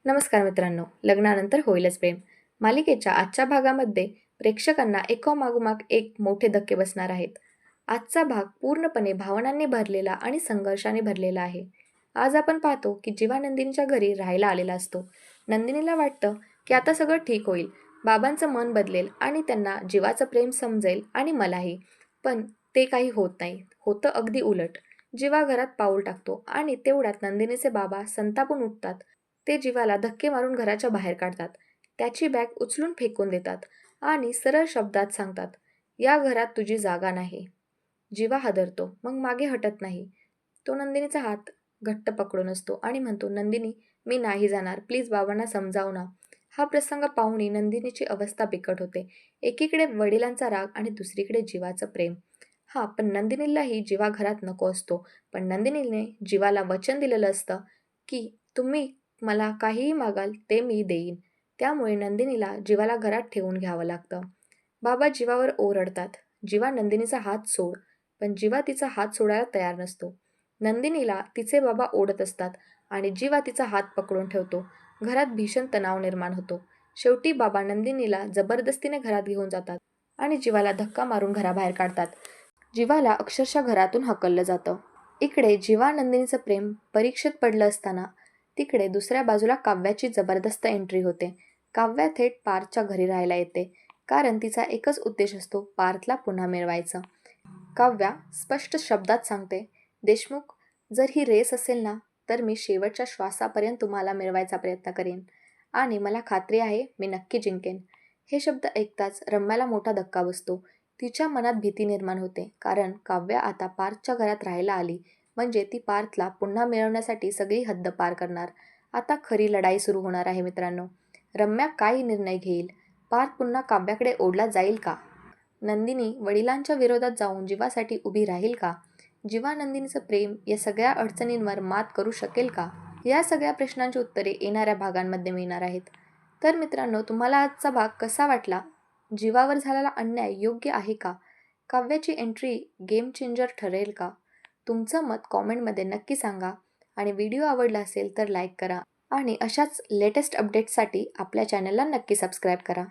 नमस्कार मित्रांनो, लग्नानंतर होईलच प्रेम मालिकेच्या आजच्या भागामध्ये प्रेक्षकांना एकामागोमाग एक मोठे धक्के बसणार आहेत. आजचा भाग पूर्णपणे भावनांनी भरलेला आणि संघर्षाने भरलेला आहे. आज आपण पाहतो की जीवा नंदिनीच्या घरी राहायला आलेला असतो. नंदिनीला वाटतं की आता सगळं ठीक होईल, बाबांचं मन बदलेल आणि त्यांना जीवाचं प्रेम समजेल आणि मलाही. पण ते काही होत नाही. होतं अगदी उलट. जीवा घरात पाऊल टाकतो आणि तेवढ्यात नंदिनीचे बाबा संतापून उठतात. ते जीवाला धक्के मारून घराच्या बाहेर काढतात. त्याची बॅग उचलून फेकून देतात आणि सरळ शब्दात सांगतात, "या घरात तुझी जागा नाही." जीवा हादरतो, मग मागे हटत नाही. तो नंदिनीचा हात घट्ट पकडून असतो आणि म्हणतो, "नंदिनी, मी नाही जाणार. प्लीज बाबांना समजाव ना." हा प्रसंग पाहुणी नंदिनीची अवस्था बिकट होते. एकीकडे वडिलांचा राग आणि दुसरीकडे जीवाचं प्रेम. पण नंदिनीलाही जीवा घरात नको असतो. पण नंदिनीने जीवाला वचन दिलेलं असतं, की तुम्ही मला काहीही मागाल ते मी देईन. त्यामुळे नंदिनीला जीवाला घरात ठेवून घ्यावं लागतं. बाबा जीवावर ओरडतात, "जीवा, नंदिनीचा हात सोड." पण जीवा तिचा हात सोडायला तयार नसतो. नंदिनीला तिचे बाबा ओढत असतात आणि जीवा तिचा हात पकडून ठेवतो. घरात भीषण तणाव निर्माण होतो. शेवटी बाबा नंदिनीला जबरदस्तीने घरात घेऊन जातात आणि जीवाला धक्का मारून घराबाहेर काढतात. जीवाला अक्षरशः घरातून हकललं जातं. इकडे जीवा नंदिनीचं प्रेम परीक्षेत पडलं असताना तिकडे दुसऱ्या बाजूला काव्याची जबरदस्त एंट्री होते. काव्या थेट पार्थच्या घरी राहायला येते, कारण तिचा एकच उद्देश असतो, पार्थला पुन्हा मिळवायचं. काव्या स्पष्ट शब्दात सांगते, "देशमुख, जर ही रेस असेल ना, तर मी शेवटच्या श्वासापर्यंत तुम्हाला मिळवायचा प्रयत्न करेन आणि मला खात्री आहे मी नक्की जिंकेन." हे शब्द ऐकताच रम्याला मोठा धक्का बसतो. तिच्या मनात भीती निर्माण होते, कारण काव्या आता पार्थच्या घरात राहायला आली म्हणजे ती पार्थला पुन्हा मिळवण्यासाठी सगळी हद्द पार करणार. आता खरी लढाई सुरू होणार आहे मित्रांनो. रम्या काय निर्णय घेईल? पार्थ पुन्हा काव्याकडे ओढला जाईल का? नंदिनी वडिलांच्या विरोधात जाऊन जीवासाठी उभी राहील का? जीवा नंदिनीचं प्रेम या सगळ्या अडचणींवर मात करू शकेल का? या सगळ्या प्रश्नांची उत्तरे येणाऱ्या भागांमध्ये मिळणार आहेत. तर मित्रांनो, तुम्हाला आजचा भाग कसा वाटला? जीवावर झालेला अन्याय योग्य आहे का? काव्याची एंट्री गेम चेंजर ठरेल का? तुमचं मत कॉमेंटमध्ये नक्की सांगा आणि व्हिडिओ आवडला असेल तर लाईक करा आणि अशाच लेटेस्ट अपडेट्ससाठी आपल्या चॅनलला नक्की सबस्क्राईब करा.